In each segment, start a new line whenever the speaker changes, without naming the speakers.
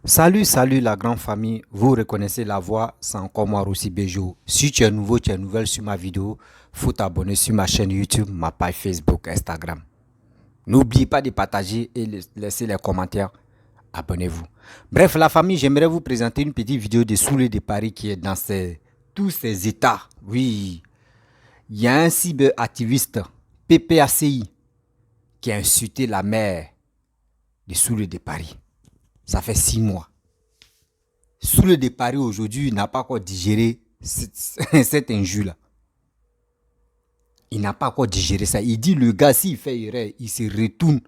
Salut, salut la grande famille. Vous reconnaissez la voix, c'est encore moi Rossi Bejo. Si tu es nouveau, tu es nouvelle sur ma vidéo, faut t'abonner sur ma chaîne YouTube, ma page Facebook, Instagram. N'oubliez pas de partager et laisser les commentaires. Abonnez-vous. Bref, la famille, j'aimerais vous présenter une petite vidéo de Soulé de Paris qui est dans tous ces états. Oui, il y a un cyberactiviste, PPACI, qui a insulté la mère de Soulé de Paris. Ça fait 6 mois. Sous le départ aujourd'hui, il n'a pas encore digéré cette injure-là. Il n'a pas encore digéré ça. Il dit le gars, s'il fait erreur, il se retourne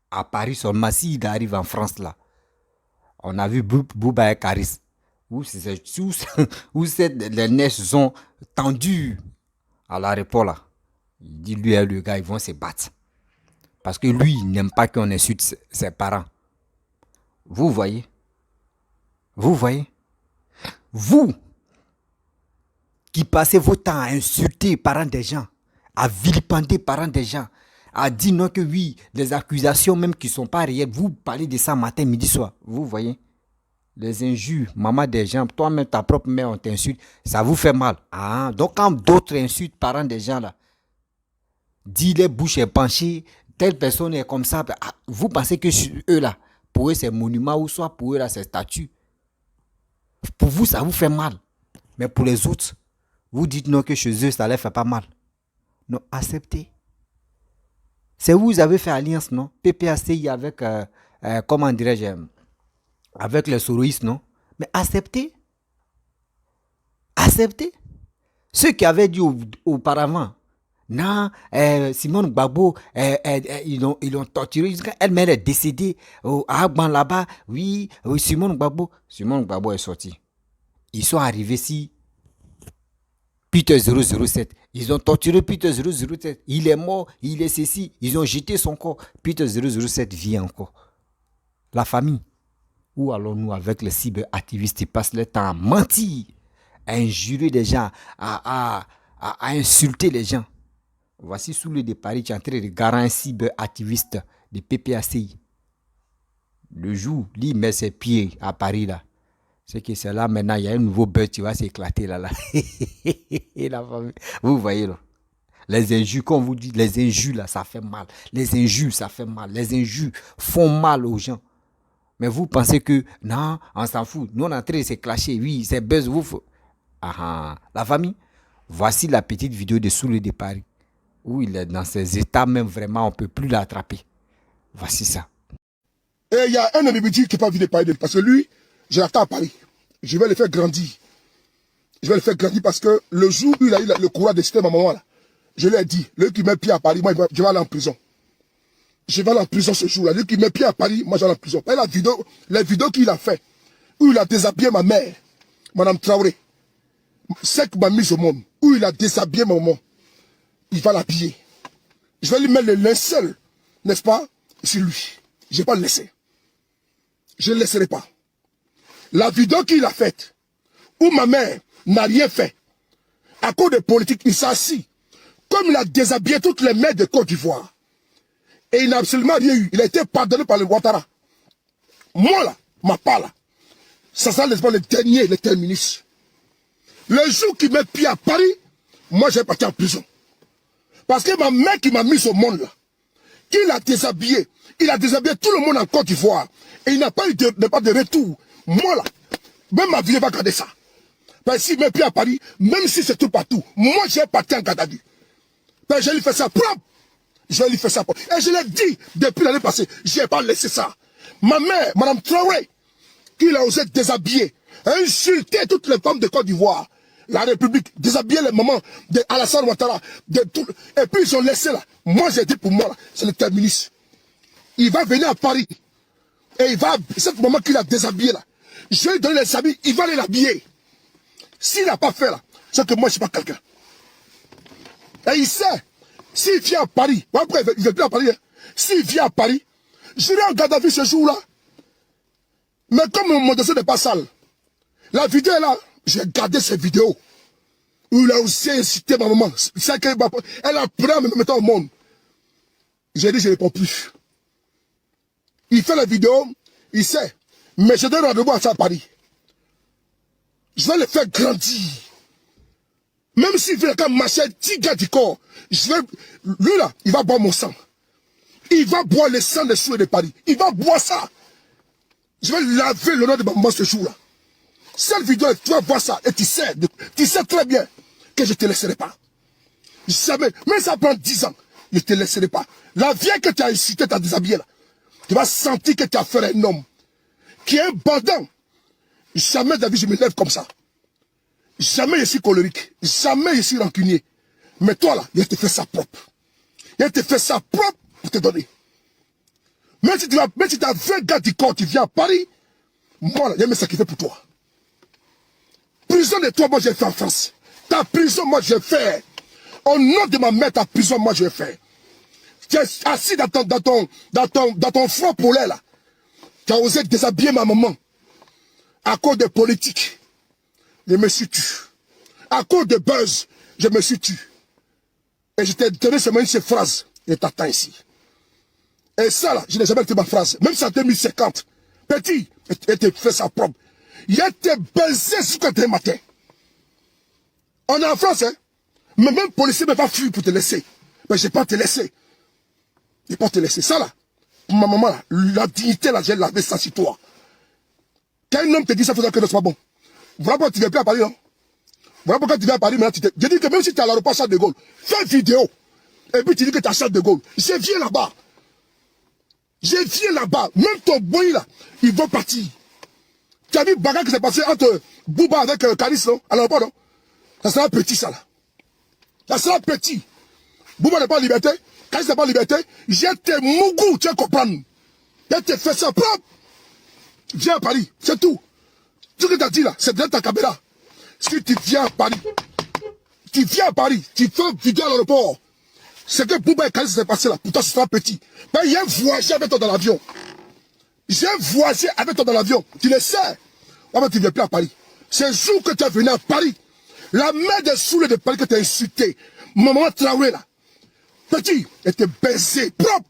à Paris seulement s'il arrive en France là. On a vu Bouba et Karis. Où les neiges sont tendues à l'aéroport là. Il dit lui et le gars, ils vont se battre. Parce que lui, il n'aime pas qu'on insulte ses parents. Vous voyez? Vous voyez? Vous qui passez votre temps à insulter les parents des gens, à vilipender les parents des gens, à dire non que oui, les accusations même qui ne sont pas réelles, vous parlez de ça matin, midi, soir. Vous voyez? Les injures, maman des gens, toi-même, ta propre mère, on t'insulte, ça vous fait mal. Ah, donc quand d'autres insultent parents des gens là, dit les bouches est penchée, telle personne est comme ça, vous pensez que eux là, pour eux c'est monument ou soit pour eux là c'est statue. Pour vous, ça vous fait mal. Mais pour les autres, vous dites non que chez eux, ça ne leur fait pas mal. Non, acceptez. C'est vous avez fait alliance, non? PPACI avec, comment dirais-je, avec les soroïstes, non? Mais acceptez. Acceptez. Ceux qui avaient dit auparavant, non, Simone Gbagbo, ils l'ont torturé. Elle-même est décédée à Agban là-bas. Oui, oui, Simone Gbagbo est sorti. Ils sont arrivés ici. Peter 007. Ils ont torturé Peter 007. Il est mort, il est ceci. Ils ont jeté son corps. Peter 007 vit encore. La famille. Où allons-nous avec les cyberactivistes qui passent le temps à mentir, à injurer les gens, à insulter les gens? Voici sous le départ, tu es en train de garer un cyberactiviste de PPACI. Le jour, il met ses pieds à Paris là. C'est que c'est là maintenant, il y a un nouveau buzz qui va s'éclater là. La famille. Vous voyez là. Les injures, comme vous dites, les injures là, ça fait mal. Les injures, ça fait mal. Les injures font mal aux gens. Mais vous pensez que non, on s'en fout. Nous on est en train de se clasher. Oui, c'est buzz. La famille, voici la petite vidéo de Soulé de Paris. Où il est dans ses états, même vraiment, on ne peut plus l'attraper. Voici ça.
Et il y a un individu qui n'est pas envie de parler de lui. Parce que lui, je l'attends à Paris. Je vais le faire grandir. Je vais le faire grandir parce que le jour où il a eu le courage de citer ma maman là, je lui ai dit, lui qui met pied à Paris, moi je vais aller en prison. Je vais aller en prison ce jour-là. Lui qui met pied à Paris, moi je vais aller en prison. Et les vidéos qu'il a fait, où il a déshabillé ma mère, Madame Traoré, c'est qui m'a mis au monde, où il a déshabillé ma maman, il va l'habiller. Je vais lui mettre le linceul, n'est-ce pas, sur lui. Je ne vais pas le laisser. Je ne le laisserai pas. La vidéo qu'il a faite, où ma mère n'a rien fait, à cause de politique, il s'est assis. Comme il a déshabillé toutes les mères de Côte d'Ivoire. Et il n'a absolument rien eu. Il a été pardonné par le Ouattara. Moi là, ma part là, ça sera le dernier, le terminus. Le jour qu'il met pied à Paris, moi je vais partir en prison. Parce que ma mère qui m'a mis au monde là, qu'il a déshabillé, il a déshabillé tout le monde en Côte d'Ivoire. Et il n'a pas eu de retour. Moi là, même ma vie va garder ça. Parce que s'il met pied à Paris, même si c'est tout partout, moi je vais partir en garde à vue. Ben, je lui fais ça propre. Je vais lui faire ça propre. Et je l'ai dit depuis l'année passée, je n'ai pas laissé ça. Ma mère, Madame Traoré, qui a osé déshabiller, insulter toutes les femmes de Côte d'Ivoire, la République, déshabiller les mamans de Alassane Ouattara, et puis ils ont laissé là. Moi j'ai dit pour moi, c'est le terminus. Il va venir à Paris. Et il va, cette maman qu'il a déshabillé là, je vais lui donner les habits, il va aller l'habiller. S'il n'a pas fait là, c'est que moi je ne suis pas quelqu'un. Et il sait, s'il vient à Paris, après il ne veut plus à Paris, hein. S'il vient à Paris, j'irai en garde à vue ce jour-là. Mais comme mon dossier n'est pas sale, la vidéo est là, j'ai gardé ces vidéos. Où il a aussi incité ma maman. Elle a pris en me mettant au monde. J'ai dit, je ne réponds plus. Il fait la vidéo, il sait. Mais je donne rendez-vous à ça à Paris. Je vais le faire grandir. Même s'il veut quand marcher 10 gars du corps, lui là, il va boire mon sang. Il va boire le sang des souhaits de Paris. Il va boire ça. Je vais laver le nom de ma maman ce jour-là. Cette vidéo, tu vas voir ça et tu sais très bien que je ne te laisserai pas. Jamais. Même ça prend 10 ans, je ne te laisserai pas. La vieille que tu as incité, tu as déshabillé là. Tu vas sentir que tu as fait un homme qui est un bandant. Jamais David, je me lève comme ça. Jamais je suis colérique. Jamais je suis rancunier. Mais toi là, il te fait ça propre. Il te fait ça propre pour te donner. Même si tu as 20 gars du corps, tu viens à Paris, moi là, je vais me sacrifier pour toi. Prison de toi, moi j'ai fait en France. Ta prison, moi je vais faire. Au nom de ma mère, ta prison, moi je vais faire. Tu es assis dans ton front polaire là. Tu as osé déshabiller ma maman. À cause de politique, je me suis tué. À cause de buzz, je me suis tué. Et je t'ai donné seulement une seule phrase. Je t'attends ici. Et ça là, je n'ai jamais été ma phrase. Même si en 2050, petit, et te fait ça propre. Il a été baisé jusqu'à tes matins. On est en France, hein. Mais même policier ne va pas fuir pour te laisser. Mais je ne vais pas te laisser. Je ne vais pas te laisser. Ça là, pour ma maman là, la dignité là, j'ai lavé ça sur toi. Quand un homme te dit ça, il faut que ce soit bon. Voilà pourquoi tu ne viens plus à Paris, non? Voilà pourquoi tu viens à Paris, maintenant je dis que même si tu es à l'aéroport Charles de Gaulle, fais une vidéo. Et puis tu dis que tu es à Charles de Gaulle. Je viens là-bas. Je viens là-bas. Même ton boy là, ils vont partir. Tu as vu le bagarre qui s'est passé entre Bouba avec Caris, non? À l'aéroport, non? Ça sera petit, ça là. Ça sera petit. Bouba n'est pas en liberté. Caris n'est pas en liberté. J'ai tes mougous, tu vas comprendre. J'ai te fait ça propre. Viens à Paris, c'est tout. Tout ce que tu as dit là, c'est dans ta caméra. Si tu viens à Paris, tu fais une vidéo à l'aéroport. C'est que Bouba et Khalid s'est passé là, pour toi ce sera petit. Mais il y a un voyagé avec toi dans l'avion. J'ai voyagé avec toi dans l'avion. Tu le sais. Avant tu ne viens plus à Paris. C'est le jour que tu es venu à Paris. La mère des saoulés de Paris que tu as insulté. Maman Traoré là. Petit, était baisé, propre.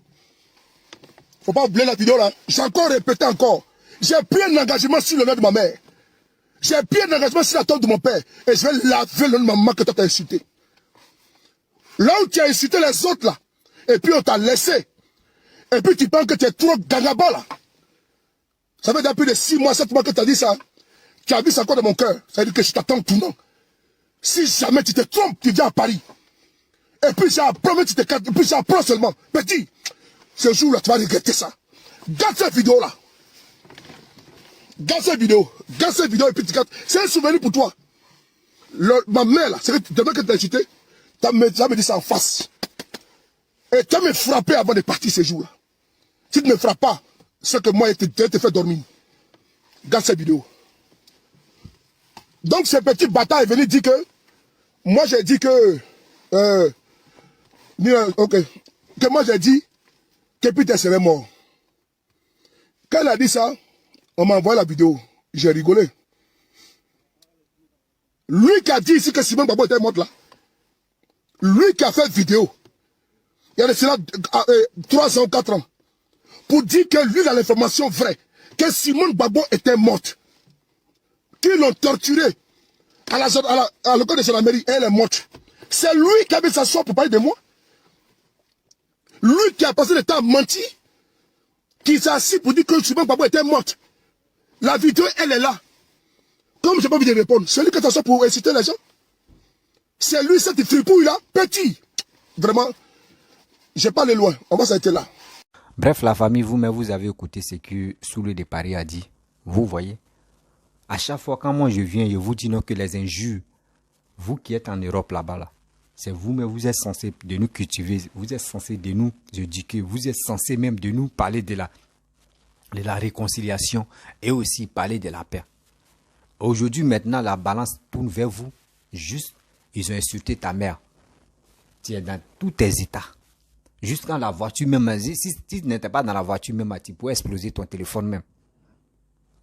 Faut pas oublier la vidéo là. J'ai encore répété encore. J'ai pris un engagement sur le nom de ma mère. J'ai pris un engagement sur la tombe de mon père. Et je vais laver le nom de ma maman que toi t'as insulté. Là où tu as insulté les autres là. Et puis on t'a laissé. Et puis tu penses que tu es trop gagaba là. Ça fait depuis de 6 mois, 7 mois que tu as dit ça. Tu as vu ça encore dans mon cœur. Ça veut dire que je t'attends tout le monde. Si jamais tu te trompes, tu viens à Paris. Et puis j'apprends, tu te casses. Et puis j'apprends seulement. Petit, ce jour-là, tu vas regretter ça. Garde cette vidéo là. Garde cette vidéo. Garde cette vidéo et puis tu gardes. C'est un souvenir pour toi. Ma mère là, c'est que demain que tu as insulté, tu as me dit ça en face. Et tu as me frappé avant de partir ce jour-là. Si tu ne me frappes pas, c'est que moi, je te fais dormir. Garde cette vidéo. Donc, ce petit bâtard est venu dire que, moi j'ai dit que, que moi j'ai dit que Peter serait mort. Quand il a dit ça, on m'a envoyé la vidéo. J'ai rigolé. Lui qui a dit ici que Simone Gbagbo était morte là. Lui qui a fait vidéo. Il y a de cela 3 ans, 4 ans. Pour dire que lui a l'information vraie. Que Simone Gbagbo était morte. Qu'ils l'ont torturée. À l'école de gendarmerie, elle est morte. C'est lui qui avait s'asseoir pour parler de moi. Lui qui a passé le temps à mentir. Qui s'est assis pour dire que Simone Gbagbo était morte. La vidéo, elle est là. Comme je n'ai pas envie de répondre, c'est lui qui s'assoit pour inciter les gens. C'est lui, cette fripouille-là, petit. Vraiment, je n'ai pas aller loin. On va s'arrêter là.
Bref, la famille, vous-même, vous avez écouté ce que Soulé de Paris a dit. Vous voyez. À chaque fois, quand moi je viens, je vous dis non que les injures, vous qui êtes en Europe là-bas, là, c'est vous-même, vous êtes censé de nous cultiver, vous êtes censé de nous éduquer, vous êtes censé même de nous parler de la réconciliation et aussi parler de la paix. Aujourd'hui, maintenant, la balance tourne vers vous. Juste, ils ont insulté ta mère. Tu es dans tous tes états. Juste quand la voiture même, si tu n'étais pas dans la voiture même, tu pouvais exploser ton téléphone même.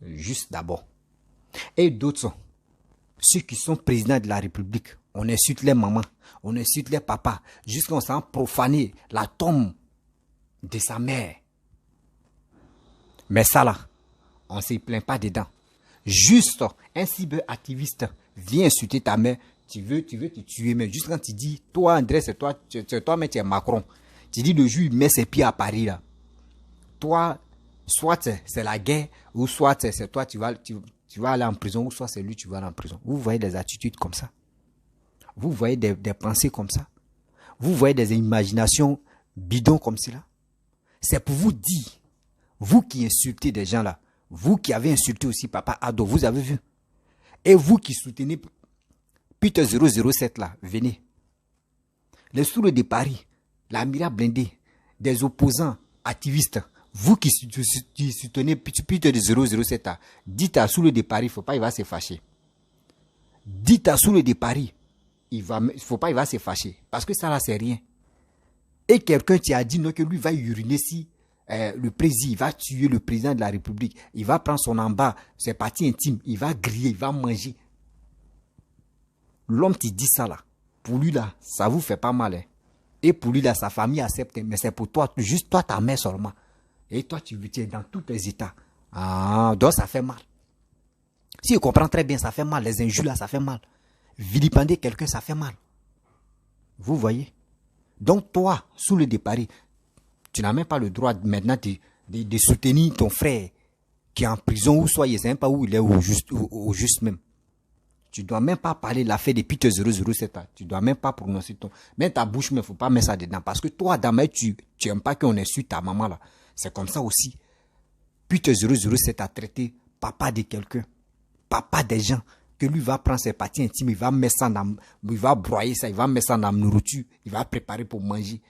Juste d'abord. Et d'autres sont ceux qui sont présidents de la République. On insulte les mamans, on insulte les papas, jusqu'à on s'en profaner la tombe de sa mère. Mais ça là, On ne se plaint pas dedans. Juste un cyberactiviste vient insulter ta mère, tu veux te tuer, mais juste quand tu dis, toi André, c'est toi, mais tu es Macron. Tu dis le jour il met ses pieds à Paris là. Toi, soit c'est la guerre, ou soit c'est toi, tu vas aller en prison, ou soit c'est lui, tu vas aller en prison. Vous voyez des attitudes comme ça. Vous voyez des pensées comme ça. Vous voyez des imaginations bidons comme cela. C'est pour vous dire, vous qui insultez des gens là, vous qui avez insulté aussi Papa Ado, vous avez vu. Et vous qui soutenez Peter 007 là, venez. Les sourds de Paris, la Mira blindée, des opposants activistes, vous qui soutenez Peter 007 là, dites à Soule de Paris, faut pas, il va se fâcher. Dites à Soule de Paris, faut pas, il va se fâcher. Parce que ça là, c'est rien. Et quelqu'un qui a dit non, que lui va uriner si le président, il va tuer le président de la République, il va prendre son en bas, ses parties intimes, il va griller, il va manger. L'homme qui dit ça là, pour lui là, ça vous fait pas mal. Hein. Et pour lui là, sa famille accepte, mais c'est pour toi, juste toi, ta mère seulement. Et toi, tu es dans tous les états. Ah, donc ça fait mal. Si je comprends très bien, ça fait mal. Les injures là, ça fait mal. Vilipender quelqu'un, ça fait mal. Vous voyez? Donc toi, sous le départ, tu n'as même pas le droit maintenant de soutenir ton frère qui est en prison ou soit il ne sait même pas où il est au juste même. Tu ne dois même pas parler de l'affaire de Peter 007. Tu ne dois même pas prononcer ton... Même ta bouche, mais il ne faut pas mettre ça dedans. Parce que toi, Damae, tu n'aimes pas qu'on insulte ta maman là. C'est comme ça aussi. Peter 007 a traité papa de quelqu'un, papa des gens, que lui va prendre ses parties intimes, il va mettre ça dans, il va broyer ça, il va mettre ça dans la nourriture, il va préparer pour manger.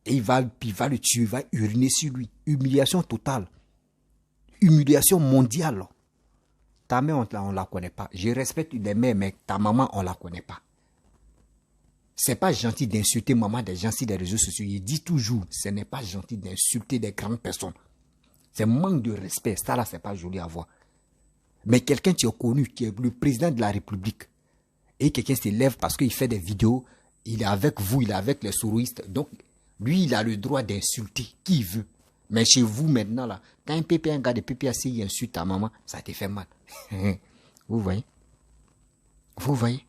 Et il va le tuer, il va uriner sur lui. Humiliation totale. Humiliation mondiale. Ta mère, on ne la connaît pas. Je respecte les mères, mais ta maman, on ne la connaît pas. C'est pas gentil d'insulter maman des gens sur les réseaux sociaux. Il dit toujours, ce n'est pas gentil d'insulter des grandes personnes. C'est manque de respect. Ça là, c'est pas joli à voir. Mais quelqu'un qui est connu, qui est le président de la République, et quelqu'un se lève parce qu'il fait des vidéos, il est avec vous, il est avec les souristes. Donc, lui, il a le droit d'insulter qui il veut. Mais chez vous, maintenant, là, quand un gars de PPAC insulte ta maman, ça te fait mal. Vous voyez? Vous voyez?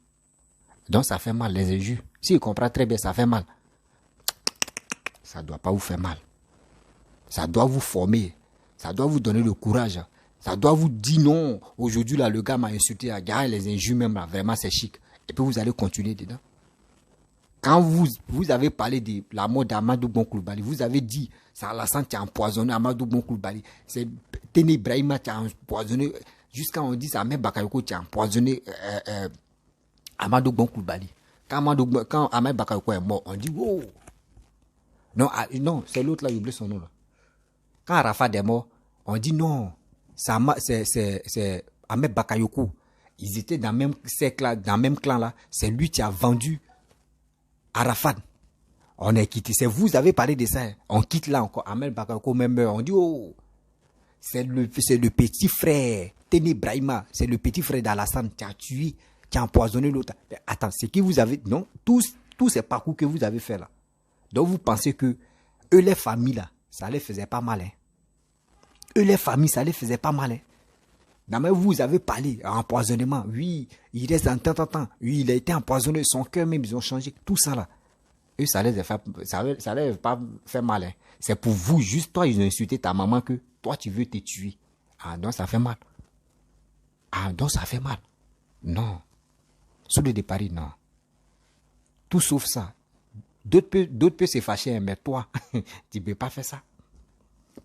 Donc, ça fait mal, les injures. Si vous comprenez très bien, ça fait mal. Ça ne doit pas vous faire mal. Ça doit vous former. Ça doit vous donner le courage. Ça doit vous dire non. Aujourd'hui, là, le gars m'a insulté. Les injures, même, là, vraiment, c'est chic. Et puis, vous allez continuer dedans. Quand vous avez parlé de la mort d'Amadou Bon Coulibaly, vous avez dit, c'est Alassane qui a empoisonné Amadou Bon Coulibaly, c'est Téné Ibrahima qui a empoisonné, jusqu'à on dit, c'est Ahmed Bakayoko qui a empoisonné Amadou Bon Coulibaly. Quand Ahmed Bakayoko est mort, on dit, wow. Non, non, c'est l'autre là, j'ai oublié son nom là. Quand Arafat est mort, on dit non, c'est Ahmed Bakayoko. Ils étaient dans le même cercle là, dans le même clan là, c'est lui qui a vendu Arafat. On est quitté. C'est vous avez parlé de ça. On quitte là encore. Ahmed Bakayoko même meurt. On dit oh, c'est le petit frère Téné Ibrahima. C'est le petit frère d'Alassane qui a tué, qui a empoisonné l'autre. Attends, c'est qui vous avez non tous ces parcours que vous avez fait là. Donc vous pensez que eux les familles là, ça les faisait pas mal. Hein? Eux les familles, ça les faisait pas mal. Hein? D'abord, vous avez parlé empoisonnement. Oui, il reste en temps. Oui, il a été empoisonné. Son cœur même, ils ont changé. Tout ça là. Eux, ça les a pas fait mal. Hein. C'est pour vous, juste toi, ils ont insulté ta maman que toi, tu veux te tuer. Ah, donc ça fait mal. Ah, donc ça fait mal. Non. Sous le départ, non. Tout sauf ça. D'autres peuvent se fâcher, mais toi, tu ne peux pas faire ça.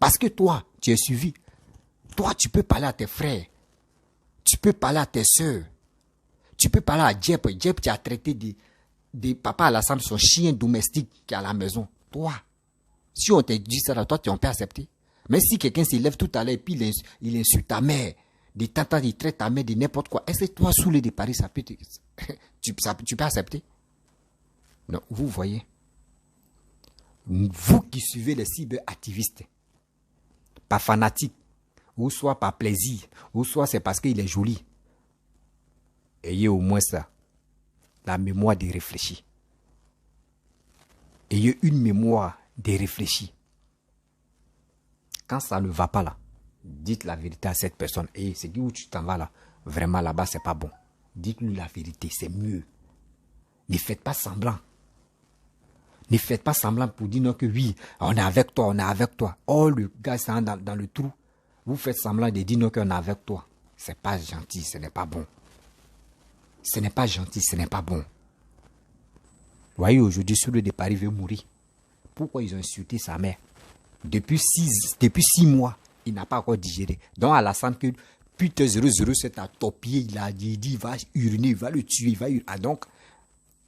Parce que toi, tu es suivi. Toi, tu peux parler à tes frères. Tu peux parler à tes soeurs. Tu peux parler à Djep. Djep, tu as traité de papa Alassane, son chien domestique qui est à la maison. Toi, si on te dit ça, là, toi, tu en peux accepter. Mais si quelqu'un se lève tout à l'heure et puis il insulte ta mère, de tata, il traite ta mère de n'importe quoi, est-ce que toi, sous les de Paris, ça peut tu peux accepter? Non, vous voyez. Vous qui suivez les cyberactivistes, pas fanatiques, ou soit par plaisir, ou soit c'est parce qu'il est joli. Ayez au moins ça, la mémoire de réfléchir. Ayez une mémoire de réfléchir. Quand ça ne va pas là, Dites la vérité à cette personne. Et c'est où tu t'en vas là. Vraiment là-bas, c'est pas bon. Dites-lui la vérité, c'est mieux. Ne faites pas semblant. Ne faites pas semblant pour dire non que oui, on est avec toi, on est avec toi. Oh, le gars, c'est dans le trou. Vous faites semblant de dire non qu'on est avec toi. C'est pas gentil, ce n'est pas bon. Ce n'est pas gentil, ce n'est pas bon. Vous voyez, aujourd'hui, sur le départ, il veut mourir. Pourquoi ils ont insulté sa mère? Depuis 6 mois, il n'a pas encore digéré. Donc, Alassane, que putain 007 a topié, il a dit, il va uriner, il va le tuer, il va uriner. Ah, donc,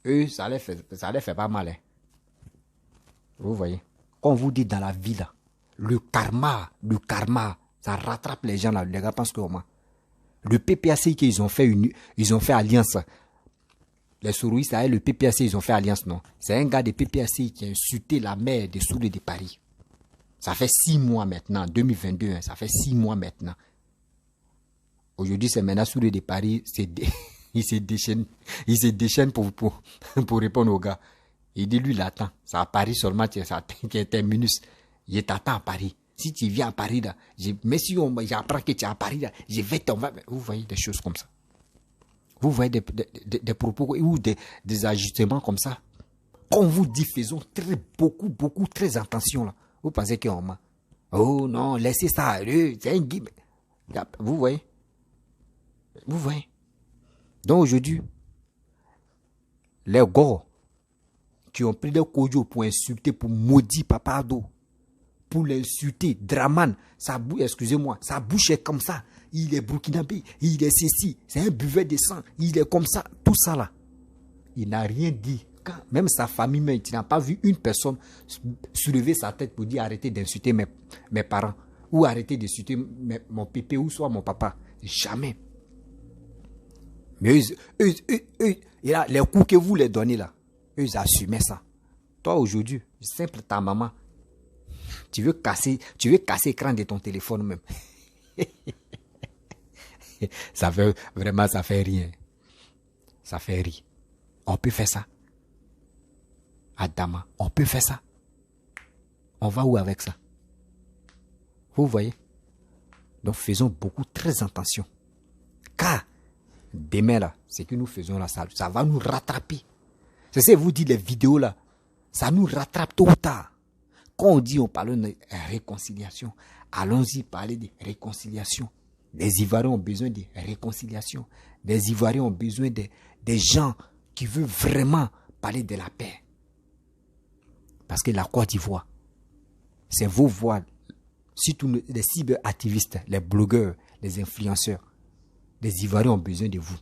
eux, ça les fait pas mal. Hein. Vous voyez? Quand on vous dit dans la vie, là, le karma, ça rattrape les gens, là. Les gars pensent que comment? Le PPAC qu'ils ont fait alliance. Les souris, ça est le PPAC, ils ont fait alliance, non. C'est un gars de PPAC qui a insulté la mère des Sourds de Paris. Ça fait 6 mois maintenant, 2022, hein, ça fait 6 mois maintenant. Aujourd'hui, c'est maintenant Sourds de Paris, il se déchaîne pour répondre aux gars. Il dit, lui, il attend. C'est à Paris seulement qui est terminus. Il t'attend à Paris. Si tu viens à Paris, là, mais si j'apprends que tu es à Paris, là, je vais t'envoyer. Vous voyez des choses comme ça. Vous voyez des propos ou des ajustements comme ça. Quand on vous dit, faisons beaucoup, très attention, là. Vous pensez qu'on ment. Oh non, laissez ça. C'est un guide. Vous voyez. Vous voyez. Donc aujourd'hui, les gars qui ont pris des kojo pour insulter, pour maudire Papa Ado, pour l'insulter, Draman, excusez-moi, sa bouche est comme ça. Il est burkinabé, il est ceci, c'est un buveur de sang, il est comme ça, tout ça là. Il n'a rien dit. Même sa famille, même, il n'a pas vu une personne soulever sa tête pour dire arrêtez d'insulter mes parents, ou arrêtez d'insulter mon pépé, ou soit mon papa. Jamais. Mais eux, les coups que vous les donnez là, eux, ils assumaient ça. Toi, aujourd'hui, simple ta maman, tu veux casser l'écran de ton téléphone même. Ça fait rien. Ça fait rire. On peut faire ça. Adama, on peut faire ça. On va où avec ça? Vous voyez? Donc faisons très attention. Car demain là, ce que nous faisons là, ça va nous rattraper. C'est ça, vous dites les vidéos là, ça nous rattrape tôt ou tard. Quand on parle de réconciliation, allons-y parler de réconciliation. Les Ivoiriens ont besoin de réconciliation. Les Ivoiriens ont besoin des gens qui veulent vraiment parler de la paix. Parce que la Côte d'Ivoire, c'est vos voix, surtout les cyberactivistes, les blogueurs, les influenceurs. Les Ivoiriens ont besoin de vous.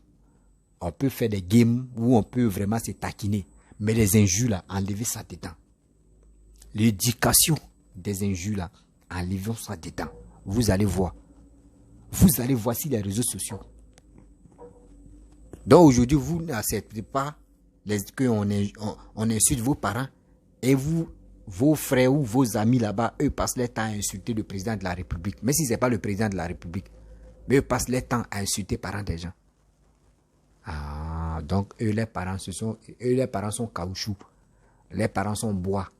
On peut faire des games où on peut vraiment se taquiner. Mais les injures là, enlevez ça dedans. L'éducation des injures là, enlevons ça dedans. Vous allez voir. Vous allez voir sur les réseaux sociaux. Donc aujourd'hui, vous n'acceptez pas qu'on insulte vos parents et vos frères ou vos amis là-bas, eux passent leur temps à insulter le président de la République. Mais si ce n'est pas le président de la République, mais eux passent leur temps à insulter les parents des gens. Ah, donc eux, les parents sont caoutchouc. Les parents sont bois.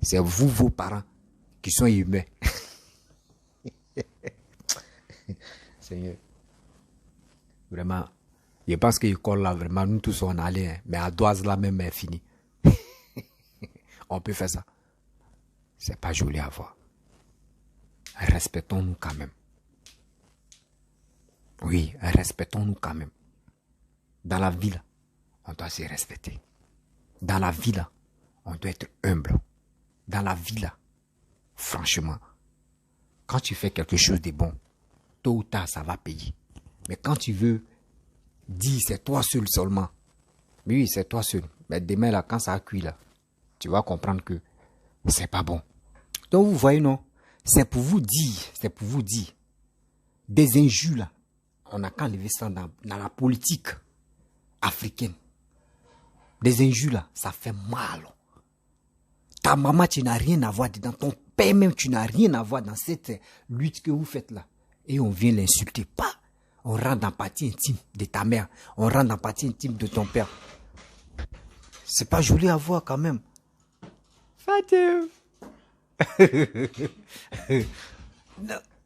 C'est vous, vos parents, qui sont humains. Seigneur. Vraiment, je pense que l'école là, vraiment, nous tous on allait, hein, mais à Doise là même est fini. On peut faire ça. C'est pas joli à voir. Respectons-nous quand même. Oui, respectons-nous quand même. Dans la vie là, on doit se respecter. Dans la vie là, on doit être humble. Dans la vie là, franchement, quand tu fais quelque chose de bon, tôt ou tard, ça va payer. Mais quand tu veux dire c'est toi seul seulement, oui, c'est toi seul. Mais demain là, quand ça a cuit là, tu vas comprendre que c'est pas bon. Donc vous voyez, non, c'est pour vous dire, des injures là, on n'a qu'à enlever ça dans la politique africaine. Des injures là, ça fait mal. Ta maman, tu n'as rien à voir dedans. Ton père même, tu n'as rien à voir dans cette lutte que vous faites là. Et on vient l'insulter. Pas. On rentre dans la partie intime de ta mère. On rentre dans la partie intime de ton père. C'est pas joli à voir quand même. Fatim.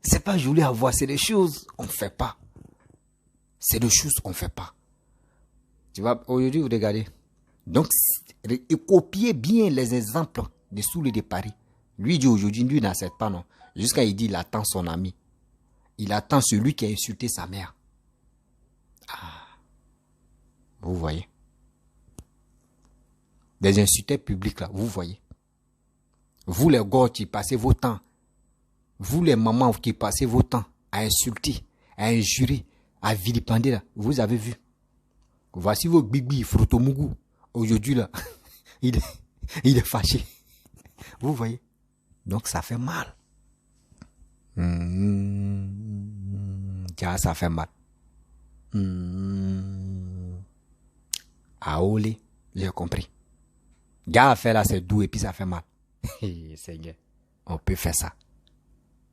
C'est pas joli à voir, c'est des choses qu'on ne fait pas. C'est des choses qu'on ne fait pas. Tu vois, aujourd'hui, vous regardez. Donc, copiez bien les exemples de Soulé de Paris. Lui dit aujourd'hui, lui n'accepte pas, non. Jusqu'à il dit, il attend son ami. Il attend celui qui a insulté sa mère. Ah. Vous voyez. Des insulteurs publics, là, vous voyez. Vous les gars qui passez vos temps. Vous les mamans qui passez vos temps à insulter, à injurer, à vilipender, là, vous avez vu. Voici vos bibi, Frotomougou. Aujourd'hui, là, il est fâché. Vous voyez. Donc, ça fait mal. Tiens, ça fait mal. Ah, olé, j'ai compris. Gars, à faire là, c'est doux et puis ça fait mal. Seigneur, on peut faire ça.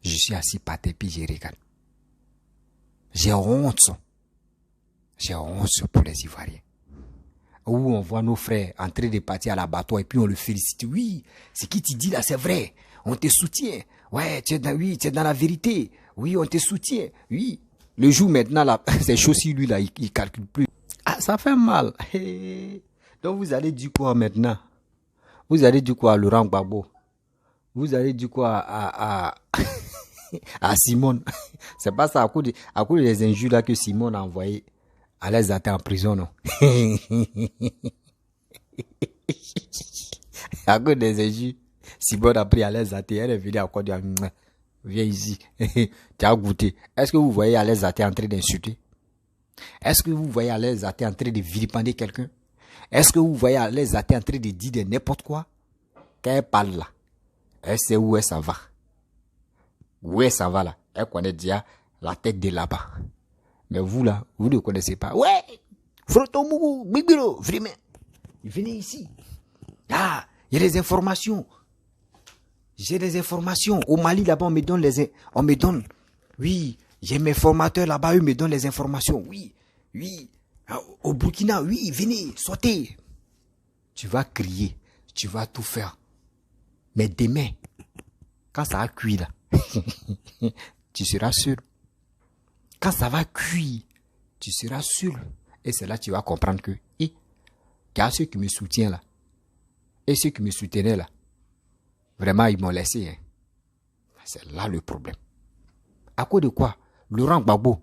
Je suis assis par terre puis je regarde. J'ai honte. J'ai honte pour les Ivoiriens. Où on voit nos frères en train de partir à l'abattoir et puis on le félicite. Oui, ce qui te dit là, c'est vrai. On te soutient. Ouais, tu es dans la vérité. Oui, on te soutient. Oui. Le jour maintenant, là, c'est chaud si lui là, il calcule plus. Ah, ça fait mal. Donc vous allez dire quoi maintenant? Vous allez dire quoi à Laurent Gbagbo? Vous allez dire quoi à Simone? C'est pas ça à cause des injures là que Simone a envoyé. À les attendre en prison, non? À cause des injures, Simone a pris à les attendre. Elle est venue à quoi dire, viens ici. Tu as goûté. Est-ce que vous voyez à les attendre en train d'insulter? Est-ce que vous voyez à les attendre en train de vilipender quelqu'un? Est-ce que vous voyez à les attendre en train de dire de n'importe quoi? Quand elle parle là, elle sait où elle s'en va. Où elle s'en va là? Elle connaît déjà la tête de là-bas. Mais vous là, vous ne connaissez pas. Ouais, Frotomougou, Bibiro, vraiment. Venez ici. Ah, il y a des informations. J'ai des informations. Au Mali là-bas, on me donne. Oui, j'ai mes formateurs là-bas, eux me donnent les informations. Oui. Au Burkina, oui, venez, sautez. Tu vas crier, tu vas tout faire. Mais demain, quand ça a cuit là, tu seras sûr. Quand ça va cuire, tu seras sûr. Et c'est là que tu vas comprendre que, car ceux qui me soutiennent là, et ceux qui me soutenaient là, vraiment ils m'ont laissé. Hein. C'est là le problème. À cause de quoi? Laurent Gbagbo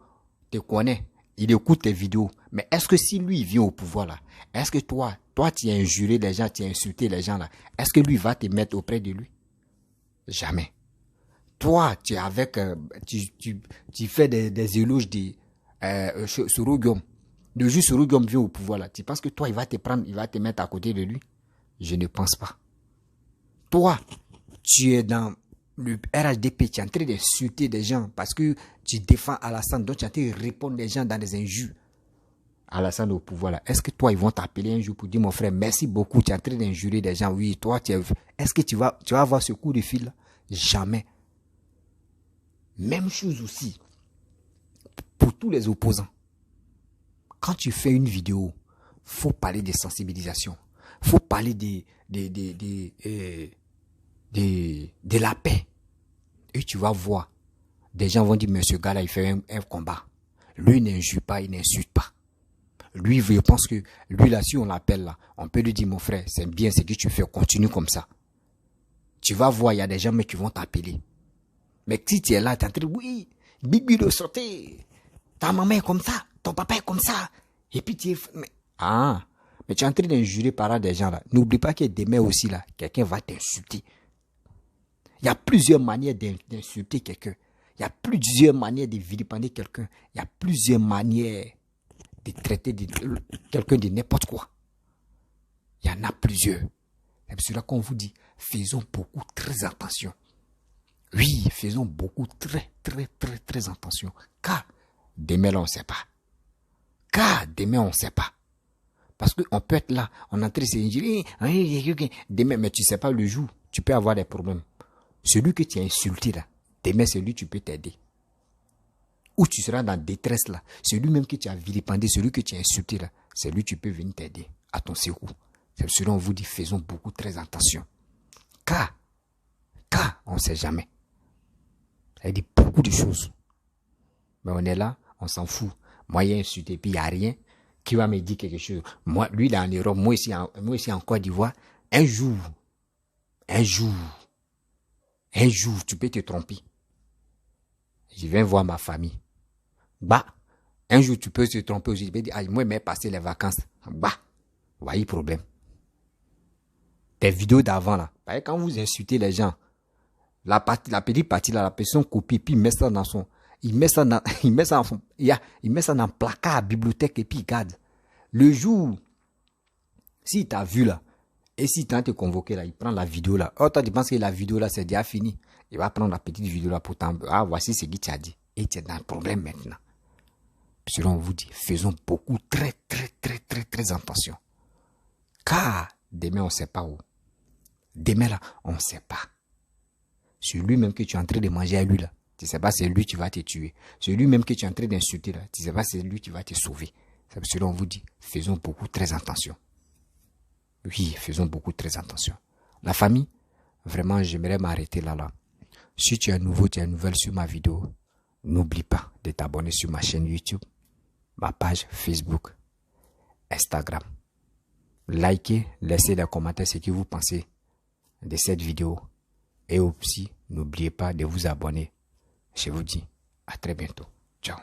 te connaît, il écoute tes vidéos. Mais est-ce que si lui vient au pouvoir là, est-ce que toi tu as injuré les gens, tu as insulté les gens là, est-ce que lui va te mettre auprès de lui? Jamais. Toi, tu es avec, tu fais des éloges de Soro Guillaume. Le jour Soro Guillaume vient au pouvoir là, tu penses que toi, il va te prendre, il va te mettre à côté de lui? Je ne pense pas. Toi, tu es dans le RHDP, tu es en train d'insulter des gens parce que tu défends Alassane, donc tu es en train de répondre des gens dans des injures. Alassane au pouvoir là, est-ce que toi, ils vont t'appeler un jour pour dire, mon frère, merci beaucoup, tu es en train d'injurer des gens, oui, toi, est-ce que tu vas avoir ce coup de fil là? Jamais. Même chose aussi pour tous les opposants. Quand tu fais une vidéo, faut parler de sensibilisation, faut parler de la paix. Et tu vas voir, des gens vont dire, mais ce gars-là, il fait un combat. Lui n'injure pas, il n'insulte pas. Lui, je pense que lui là, si on l'appelle là, on peut lui dire, mon frère, c'est bien ce que tu fais, continue comme ça. Tu vas voir, il y a des gens qui vont t'appeler. Mais si tu es là, tu es en train de, oui, Bibi de sauter. Ta maman est comme ça, ton papa est comme ça. Et puis tu es... mais tu es en train d'injurer par des gens là. N'oublie pas que demain aussi là, quelqu'un va t'insulter. Il y a plusieurs manières d'insulter quelqu'un. Il y a plusieurs manières de vilipender quelqu'un. Il y a plusieurs manières de traiter quelqu'un de n'importe quoi. Il y en a plusieurs. C'est pour cela qu'on vous dit, faisons beaucoup très attention. Oui, faisons beaucoup très attention. Car demain, là, on ne sait pas. Parce qu'on peut être là, on est en train de se dire, demain, mais tu ne sais pas le jour, tu peux avoir des problèmes. Celui que tu as insulté là, demain, c'est lui, tu peux t'aider. Ou tu seras dans détresse là, celui même que tu as vilipendé, celui que tu as insulté là, c'est lui, tu peux venir t'aider à ton secours. C'est pour cela qu'on vous dit, faisons beaucoup très attention. Car on ne sait jamais. Elle dit, beaucoup de choses. Mais on est là, on s'en fout. Moi, il y a insulté, puis il n'y a rien qui va me dire quelque chose. Moi, lui, il est en Europe, moi ici en Côte d'Ivoire. Un jour, tu peux te tromper. Je viens voir ma famille. Bah, un jour, tu peux te tromper aussi. Tu peux dire, ah, moi, je vais passer les vacances. Bah, voyez problème. Des vidéos d'avant, là. Quand vous insultez les gens, la petite partie, là, la personne copie, puis il met ça dans son, il met ça dans le placard à bibliothèque, et puis il garde. Le jour, s'il t'a vu, là, et s'il t'a te convoqué, là, il prend la vidéo, là. Oh, toi, tu penses que la vidéo, là, c'est déjà fini. Il va prendre la petite vidéo, là, pour ah, voici ce qu'il t'a dit. Et tu es dans le problème maintenant. Selon vous dit, faisons beaucoup, très attention. Car, demain, on ne sait pas où. Demain, là, on ne sait pas. C'est lui-même que tu es en train de manger à lui, là. Tu ne sais pas, c'est lui qui va te tuer. C'est lui-même que tu es en train d'insulter, là. Tu ne sais pas, c'est lui qui va te sauver. Selon on vous dit, faisons beaucoup, très attention. Oui, faisons beaucoup, très attention. La famille, vraiment, j'aimerais m'arrêter là. Si tu es nouveau, tu es nouvelle sur ma vidéo, n'oublie pas de t'abonner sur ma chaîne YouTube, ma page Facebook, Instagram. Likez, laissez des commentaires ce que vous pensez de cette vidéo. Et aussi, n'oubliez pas de vous abonner. Je vous dis à très bientôt. Ciao.